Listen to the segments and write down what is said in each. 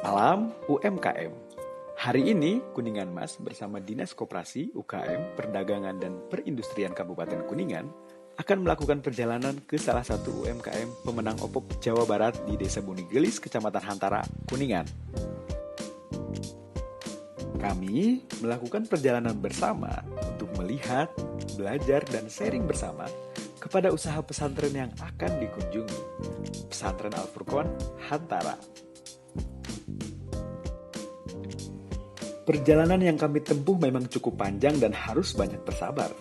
Salam UMKM. Hari ini Kuningan Mas bersama Dinas Koperasi, UKM, Perdagangan dan Perindustrian Kabupaten Kuningan akan melakukan perjalanan ke salah satu UMKM pemenang OPOP Jawa Barat di Desa Bunigelis, Kecamatan Hantara, Kuningan. Kami melakukan perjalanan bersama untuk melihat, belajar, dan sharing bersama kepada usaha pesantren yang akan dikunjungi, Pesantren Al-Furqon Hantara. Perjalanan yang kami tempuh memang cukup panjang dan harus banyak bersabar.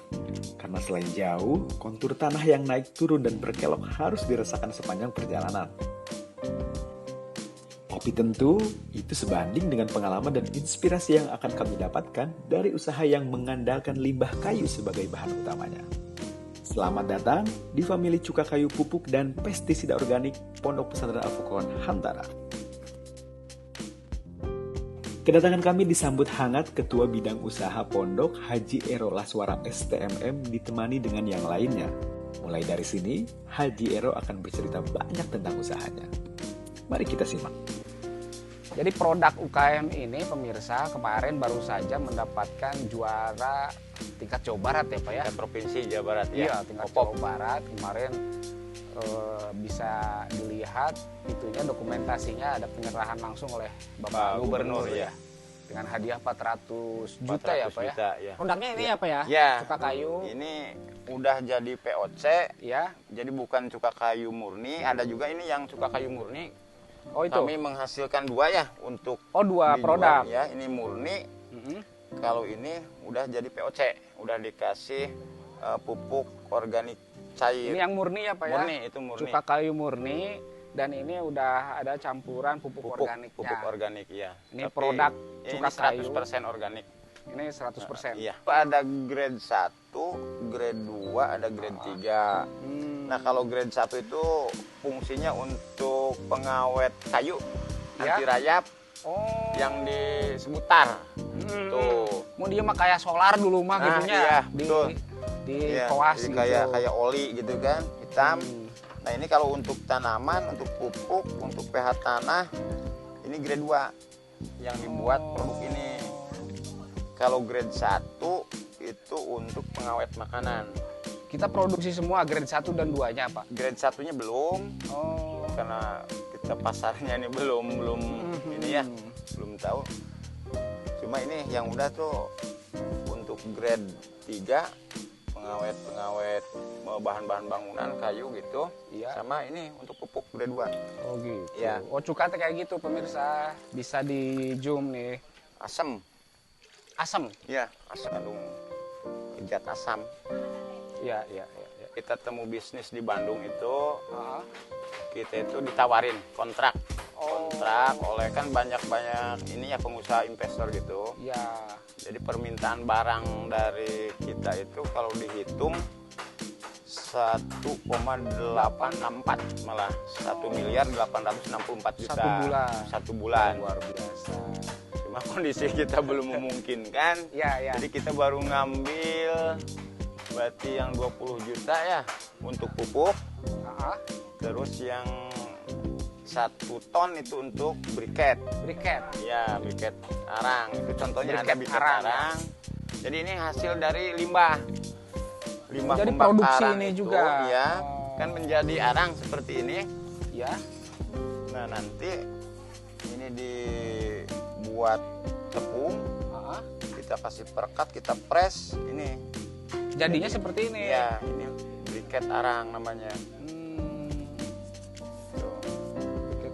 Karena selain jauh, kontur tanah yang naik turun dan berkelok harus dirasakan sepanjang perjalanan. Tapi tentu, itu sebanding dengan pengalaman dan inspirasi yang akan kami dapatkan dari usaha yang mengandalkan limbah kayu sebagai bahan utamanya. Selamat datang di famili cuka kayu pupuk dan pestisida organik Pondok Pesantren Al-Furqon Hantara. Kedatangan kami disambut hangat Ketua Bidang Usaha Pondok Haji Ero Laswara STMM ditemani dengan yang lainnya. Mulai dari sini, Haji Ero akan bercerita banyak tentang usahanya. Mari kita simak. Jadi produk UKM ini pemirsa kemarin baru saja mendapatkan juara tingkat Jawa Barat ya Pak ya? Tingkat Provinsi Jawa Barat ya? Iya, tingkat Jawa Barat. Kemarin bisa dilihat itunya dokumentasinya ada penyerahan langsung oleh Bapak Gubernur ya. Dengan hadiah 400 juta ya Pak ya? Ya. Produknya ini apa ya? Ya. Cuka kayu. Ini udah jadi POC Ya. Jadi bukan cuka kayu murni, ada juga ini yang cuka kayu murni. Oh itu? Kami menghasilkan dua ya untuk dua dijual, produk. Ya, ini murni. Kalau ini udah jadi POC, udah dikasih pupuk organik cair. Ini yang murni ya Pak ya? Murni, itu murni. Cuka kayu murni dan ini udah ada campuran pupuk organiknya. Pupuk organik ya. Ini produk cuka ini 100% kayu. organik. Ini 100%. Iya. Ada grade 1, grade 2, ada grade 3. Nah, kalau grade 1 itu fungsinya untuk pengawet kayu, Ya. anti rayap, yang disebut tar. Tuh. Mau dia mah kayak solar dulu mah gitunya. Iya, di betul. di Iya, koas jadi gitu. kayak oli gitu kan, hitam. Nah, ini kalau untuk tanaman, untuk pupuk, untuk pH tanah, ini grade 2 yang dibuat produk ini. Kalau grade 1 itu untuk pengawet makanan. Kita produksi semua grade 1 dan 2-nya, Pak. Grade 1-nya belum, karena kita pasarnya ini belum ini ya, belum tahu. Cuma ini yang udah tuh untuk grade 3 pengawet bahan-bahan bangunan kayu gitu. Iya. Sama ini untuk pupuk grade 2. Oh gitu. Iya. Oh cuka teh kayak gitu pemirsa. Bisa di zoom nih. Asam. Asam. Ya, asam kandung zat asam. Iya. Kita temu bisnis di Bandung itu, kita itu ditawarin kontrak oleh kan banyak ini ya pengusaha investor gitu. Iya. Jadi permintaan barang dari kita itu kalau dihitung 1,864 malah 1.864 juta satu bulan. Luar biasa. Cuma kondisi kita belum memungkinkan. Iya. Jadi kita baru ngambil berarti yang 20 juta ya untuk pupuk. Terus yang 1 ton itu untuk briket. Ya, briket arang. Itu contohnya ada briket arang. Jadi ini hasil dari limbah. Jadi produksi ini itu, juga. Ya, kan menjadi arang seperti ini. Ya. Nah, nanti ini dibuat tepung. Kita kasih perekat, kita press ini. Jadinya seperti ini. Ya, ini briket arang namanya.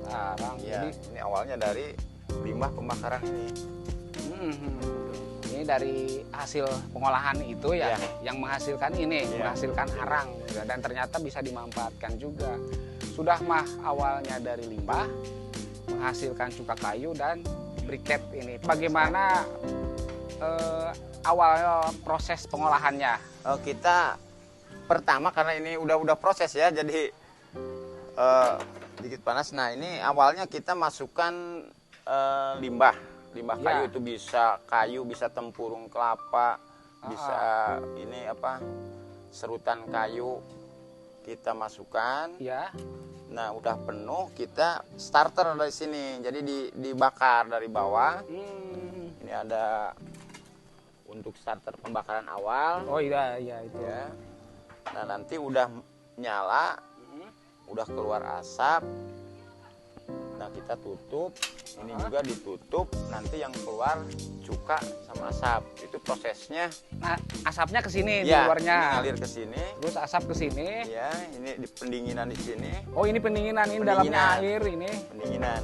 Arang. Ya, Jadi ini awalnya dari limbah pembakaran ini. Ini dari hasil pengolahan itu ya, Ya. yang menghasilkan ini, Ya. menghasilkan arang dan ternyata bisa dimanfaatkan juga. Sudah mah awalnya dari limbah menghasilkan cuka kayu dan briket ini. Bagaimana awal proses pengolahannya? Kita pertama karena ini udah proses ya, jadi sedikit panas. Nah, ini awalnya kita masukkan limbah kayu. Itu bisa kayu, bisa tempurung kelapa, bisa ini apa, serutan kayu. kita masukkan. Ya. Nah, udah penuh, kita starter dari sini. Jadi dibakar dari bawah. Ini ada untuk starter pembakaran awal. Oh iya itu. Ya. Nah, nanti udah nyala, udah keluar asap. Nah, kita tutup. Ini juga ditutup. Nanti yang keluar cuka sama asap. Itu prosesnya. Nah, asapnya ke sini di Ya, luarnya. ini ngalir ke sini. Terus asap ke sini. Ya, ini di pendinginan di sini. Oh, ini pendinginan, ini dalamnya air ini. Pendinginan.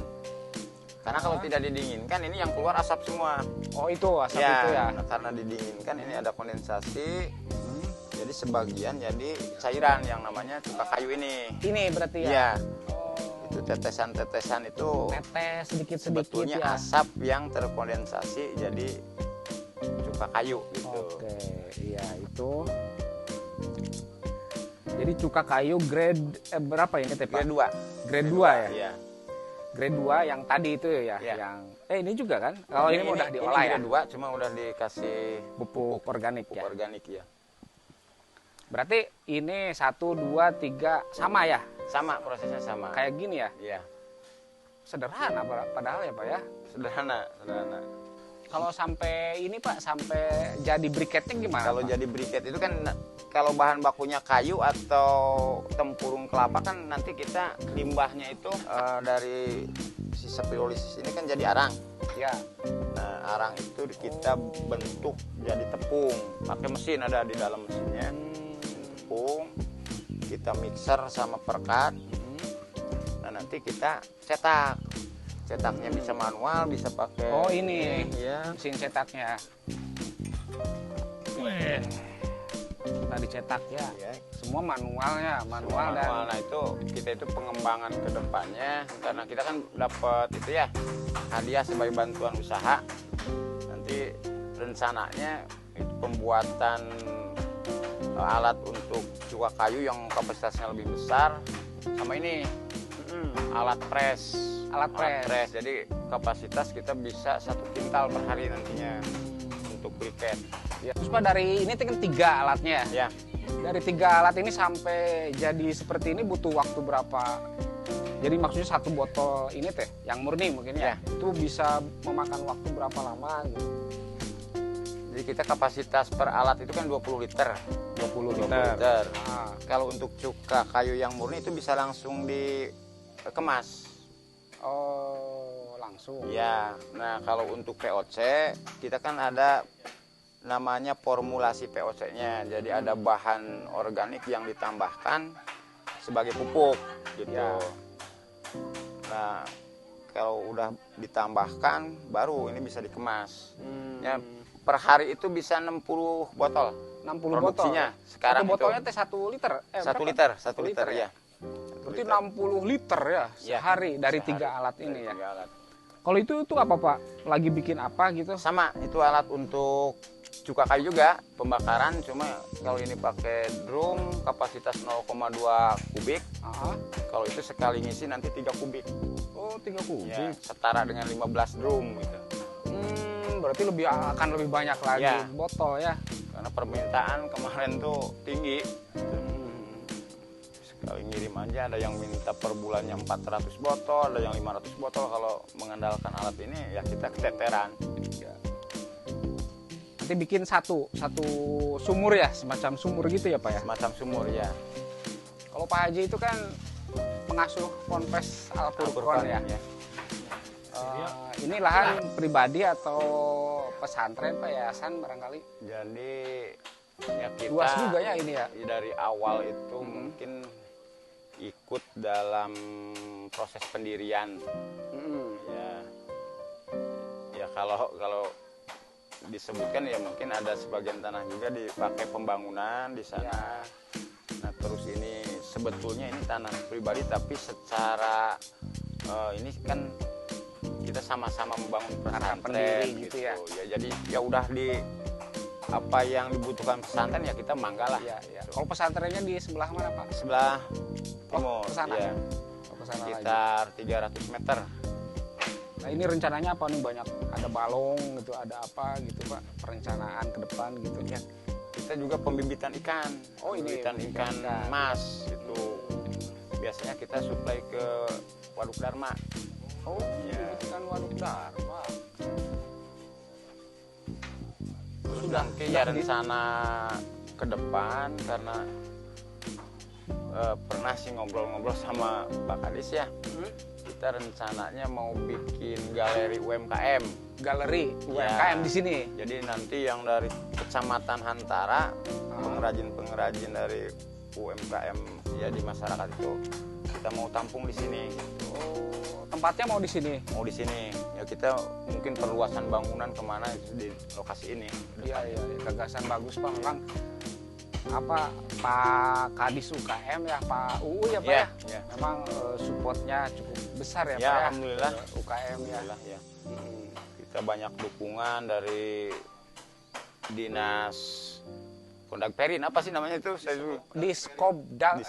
Karena kalau tidak didinginkan, ini yang keluar asap semua. Oh, itu asap itu ya. Nah, karena didinginkan, ini ada kondensasi. Jadi sebagian jadi cairan yang namanya cuka kayu ini. Ini berarti ya. Iya. Oh, Itu tetesan-tetesan itu tetes sedikit-sedikit sebetulnya ya. asap yang terkondensasi jadi cuka kayu gitu. Oke, iya itu. Jadi cuka kayu grade berapa ini Teh Pak? Grade 2. Grade 2 ya? Iya. Grade 2 yang tadi itu ya, Iya. yang ini juga kan? Kalau ini udah diolah ini ya. grade 2 cuma udah dikasih Pupuk organik pupuk ya. organik ya. Berarti ini 1 2 3 sama ya? Sama, prosesnya sama. Kayak gini ya? Iya. Sederhana padahal ya Pak ya. Sederhana. Kalau sampai ini Pak, sampai jadi briketnya gimana? Kalau Pak? jadi briket itu kan kalau bahan bakunya kayu atau tempurung kelapa kan nanti kita limbahnya itu dari sisa pirolisis ini kan jadi arang. Ya. Nah, arang itu kita bentuk jadi tepung. Pakai mesin ada di dalam mesinnya. Tepung kita mixer sama perkat. Nah, nanti kita cetak. Cetaknya bisa manual, bisa pakai. Oh, ini. Ya. Mesin cetaknya. Tadi cetak ya. Ya. Semua manualnya, manual dan Nah, itu kita itu pengembangan ke depannya karena kita kan dapat itu ya hadiah sebagai bantuan usaha. Nanti rencananya itu pembuatan alat untuk cuka kayu yang kapasitasnya lebih besar sama ini alat press. Alat press. Jadi kapasitas kita bisa 1 kintal per hari nantinya untuk briket. Ya. Terus Pak dari ini kan 3 alatnya. Ya. Dari 3 alat ini sampai jadi seperti ini butuh waktu berapa? Jadi maksudnya 1 botol ini Teh, yang murni mungkin ya. Itu bisa memakan waktu berapa lama gitu? Jadi kita kapasitas per alat itu kan 20 liter. 20 20 liter. liter. Ah. Kalau untuk cuka kayu yang murni itu bisa langsung dikemas. Oh, langsung. Ya, nah kalau untuk POC kita kan ada namanya formulasi POC-nya. Jadi ada bahan organik yang ditambahkan sebagai pupuk gitu. Ya. Nah, kalau udah ditambahkan baru ini bisa dikemas. Ya, per hari itu bisa 60 botol. 60 produksinya botol. sekarang Satu botolnya itu. Teh 1 liter. 1 berapa? liter, 1 1 liter liter ya. Berarti 60 liter ya sehari dari Sehari. 3 alat ini Dari ya. 3 alat. Kalau itu apa Pak? Lagi bikin apa gitu? Sama, itu alat untuk cuka kayu juga, pembakaran. Cuma kalau ini pakai drum kapasitas 0,2 kubik. Kalau itu sekali ngisi nanti 3 kubik. Oh, 3 kubik. Ya, setara dengan 15 drum gitu. Berarti akan lebih banyak lagi Ya. botol ya. Karena permintaan kemarin tuh tinggi. Sekali ngirim aja ada yang minta per bulannya 400 botol, ada yang 500 botol. Kalau mengandalkan alat ini ya kita keteteran. Ya. Nanti bikin satu sumur ya, semacam sumur gitu ya Pak ya. Semacam sumur ya. Kalau Pak Haji itu kan pengasuh Ponpes Al Furqon ya. Ini lahan pribadi atau pesantren Pak, yayasan barangkali? Jadi ya kita Luas juga ya ini ya. dari awal itu mungkin ikut dalam proses pendirian. Ya kalau disebutkan ya mungkin ada sebagian tanah juga dipakai pembangunan di sana. Nah terus ini sebetulnya ini tanah pribadi tapi secara ini kan kita sama-sama membangun pesantren pendiri gitu ya. Jadi ya udah di apa yang dibutuhkan pesantren ya kita mangga lah. Ya. Kalau pesantrennya di sebelah mana Pak? Sebelah timur. ke sana? Ya. Ke sana lagi. Sekitar 300 meter. Nah ini rencananya apa nih, banyak ada balong gitu, ada apa gitu Pak, perencanaan ke depan gitu ya. kita juga pembibitan ikan. Oh, ini pembibitan ikan mas itu. Biasanya kita suplai ke Waduk Dharma. Oh, Ya. ikan Waduk Dharma. Sudah ya rencana ke depan karena pernah sih ngobrol-ngobrol sama Pak Kadis ya. Kita rencananya mau bikin galeri UMKM. Galeri UMKM di sini. Jadi nanti yang dari Kecamatan Hantara, pengrajin-pengrajin dari UMKM ya di masyarakat itu kita mau tampung di sini. Oh, tempatnya mau di sini. Mau di sini. Ya kita mungkin perluasan bangunan kemana itu di lokasi ini. Iya, gagasan bagus Pak. Memang apa Pak Kadis UKM ya, Pak UU ya Pak Ya, ya. ya. Memang supportnya cukup besar ya, Ya, Pak alhamdulillah. ya. UKM ya. Alhamdulillah, ya. Kita banyak dukungan dari dinas Kondagperin, apa sih namanya itu? Saya dulu.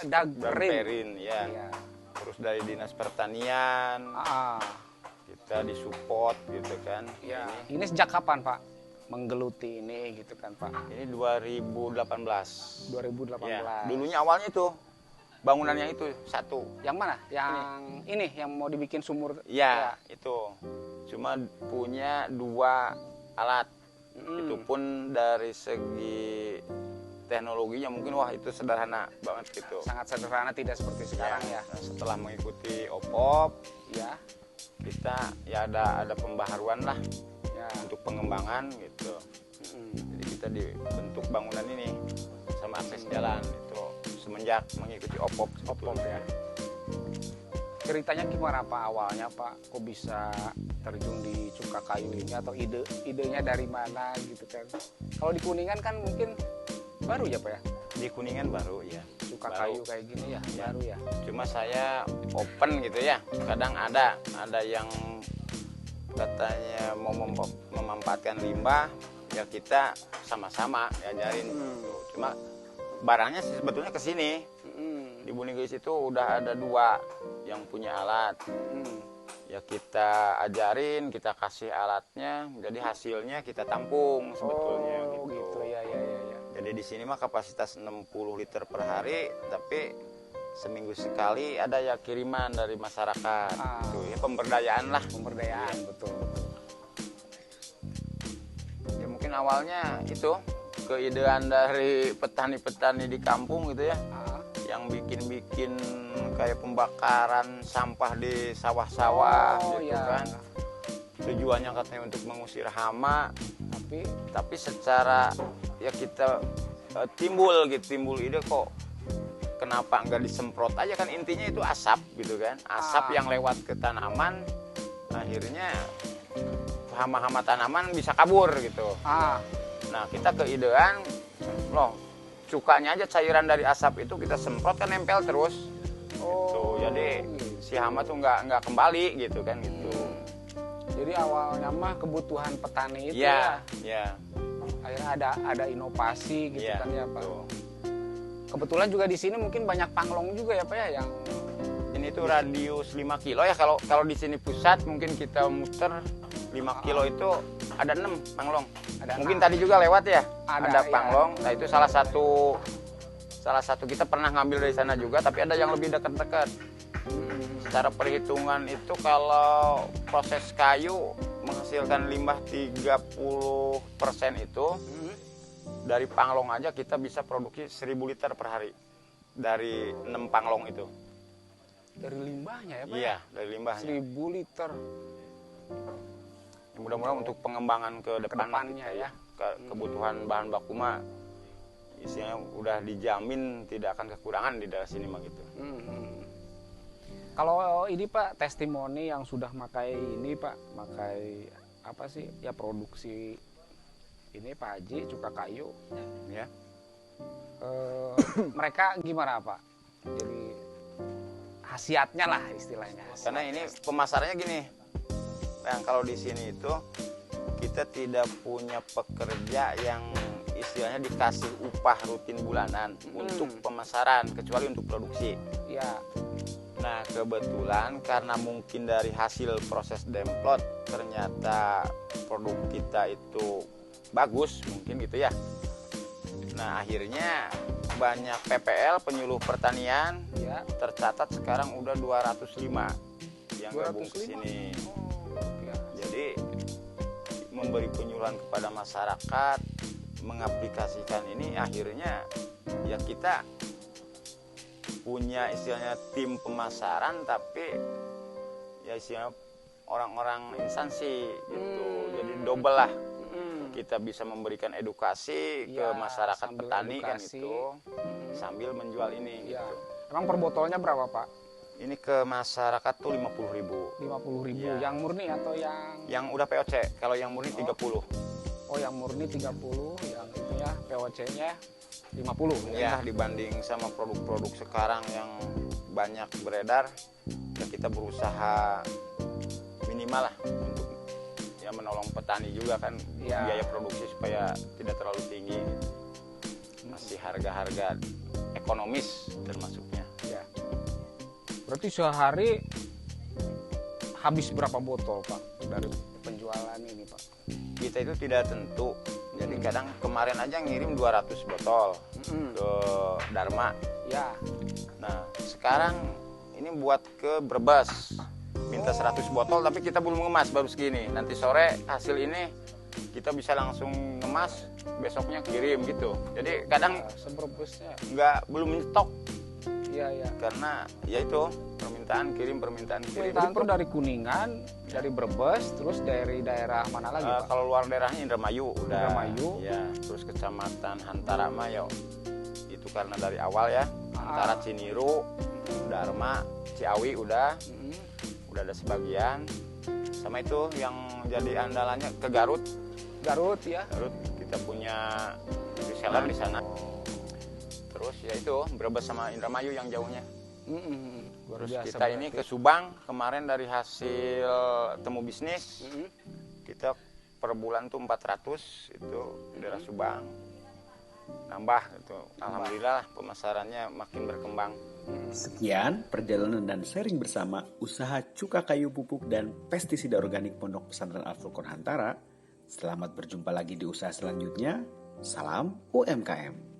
Dagperin, ya. Iya. Terus dari dinas pertanian, kita disupport gitu kan. Ya. Ini sejak kapan Pak menggeluti ini gitu kan Pak? Ini 2018. 2018. Ya, dulunya awalnya itu bangunannya itu satu. Yang mana? Yang ini yang mau dibikin sumur. Ya, itu. Cuma punya 2 alat. Itu pun dari segi teknologinya mungkin wah itu sederhana banget gitu. Sangat sederhana, tidak seperti sekarang ya. Nah, setelah mengikuti OPOP, Ya. kita ya ada pembaharuan lah Ya. untuk pengembangan gitu. Jadi kita dibentuk bangunan ini sama akses jalan itu semenjak mengikuti OPOP ya. Ceritanya gimana Pak awalnya Pak? Kok bisa terjun di Cuka Kayu ini atau idenya dari mana gitu kan? Kalau di Kuningan kan mungkin baru ya Pak ya? Di Kuningan baru ya. Suka Baru. kayu kayak gini ya, baru ya. Cuma saya open gitu ya. Kadang ada yang katanya mau memanfaatkan limbah, ya kita sama-sama diajarin. Cuma barangnya sih sebetulnya ke sini. Di Bunigis itu udah ada 2 yang punya alat. Ya kita ajarin, kita kasih alatnya, jadi hasilnya kita tampung sebetulnya. Oh gitu ya. Jadi di sini mah kapasitas 60 liter per hari, tapi seminggu sekali ada ya kiriman dari masyarakat. Itu ya pemberdayaan lah. Pemberdayaan, betul. Ya mungkin awalnya itu keidean dari petani-petani di kampung gitu ya. Yang bikin-bikin kayak pembakaran sampah di sawah-sawah gitu kan. Tujuannya katanya untuk mengusir hama, tapi secara ya kita timbul ide kok kenapa nggak disemprot aja kan, intinya itu asap gitu kan, asap yang lewat ke tanaman akhirnya hama-hama tanaman bisa kabur gitu. Nah kita keidean loh, cukanya aja cairan dari asap itu kita semprot kan nempel terus gitu. Jadi si hama tuh nggak kembali gitu kan gitu. Jadi awalnya mah kebutuhan petani itu ya. Akhirnya ada inovasi gitu ya, kan ya Pak. Tuh. Kebetulan juga di sini mungkin banyak panglong juga ya Pak ya yang ini tuh radius 5 kilo ya, kalau di sini pusat mungkin kita muter 5 kilo itu ada 6 panglong. Mungkin tadi juga lewat ya. Ada panglong. Nah itu salah satu kita pernah ngambil dari sana juga, tapi ada yang lebih dekat-dekat. Secara perhitungan itu kalau proses kayu menghasilkan limbah 30% itu dari panglong aja kita bisa produksi 1000 liter per hari dari 6 panglong itu. Dari limbahnya ya Pak? Iya, dari limbahnya. 1000 liter. Ya, mudah-mudahan untuk pengembangan ke depannya ya. Kebutuhan bahan baku mah isinya udah dijamin tidak akan kekurangan di daerah sini mah gitu. Kalau ini Pak, testimoni yang sudah makai ini Pak, makai apa sih ya produksi ini Pak Haji Cuka Kayu ya. Mereka gimana Pak? Jadi khasiatnya lah istilahnya. Karena ini pemasarannya gini, yang kalau di sini itu kita tidak punya pekerja yang istilahnya dikasih upah rutin bulanan untuk pemasaran, kecuali untuk produksi. Ya. Nah kebetulan karena mungkin dari hasil proses demplot ternyata produk kita itu bagus mungkin gitu ya. Nah akhirnya banyak PPL penyuluh pertanian Ya. tercatat sekarang udah 205 yang gabung ke 205? sini. Ya. Jadi memberi penyuluhan kepada masyarakat, mengaplikasikan ini akhirnya ya kita punya istilahnya tim pemasaran, tapi ya istilahnya orang-orang instansi gitu. Jadi double lah. Kita bisa memberikan edukasi ke Ya, masyarakat sambil petani kan edukasi. itu sambil menjual ini Ya. gitu. Emang per botolnya berapa Pak? Ini ke masyarakat tuh 50.000. 50.000. Ya. Yang murni atau yang? Yang udah POC, kalau yang murni 30. Oh yang murni 30, yang itu ya POC-nya 50. Ya dibanding sama produk-produk sekarang yang banyak beredar, ya kita berusaha minimal lah untuk ya menolong petani juga kan, Ya. biaya produksi supaya tidak terlalu tinggi, masih harga-harga ekonomis termasuknya. Ya. Berarti sehari habis berapa botol Pak dari penjualan ini Pak? Kita itu tidak tentu, jadi kadang kemarin aja ngirim 200 botol ke Dharma. Ya. Nah sekarang ini buat ke Brebes, minta 100 botol tapi kita belum ngemas, baru segini. Nanti sore hasil ini kita bisa langsung ngemas, besoknya kirim gitu. Jadi kadang Seberbesnya. belum nyetok Iya ya. karena ya itu permintaan kirim. Permintaan tuh dari Kuningan, dari Brebes, terus dari daerah mana lagi Pak? Kalau luar daerahnya Indramayu udah. Indramayu. Ya, terus kecamatan Hantara mah ya itu karena dari awal ya. Hantara, Ciniru, Dharma, Ciawi udah ada sebagian. Sama itu yang jadi andalannya ke Garut. Garut ya. Garut kita punya reseller di sana. Terus ya itu Brebes sama Indramayu yang jauhnya. Luar Terus biasa kita berarti. ini ke Subang kemarin dari hasil temu bisnis. Kita per bulan tuh 400 itu daerah Subang. Nambah gitu. Alhamdulillah pemasarannya makin berkembang. Sekian perjalanan dan sharing bersama usaha cuka kayu pupuk dan pestisida organik Pondok Pesantren Al-Furqan Hantara. Selamat berjumpa lagi di usaha selanjutnya. Salam UMKM.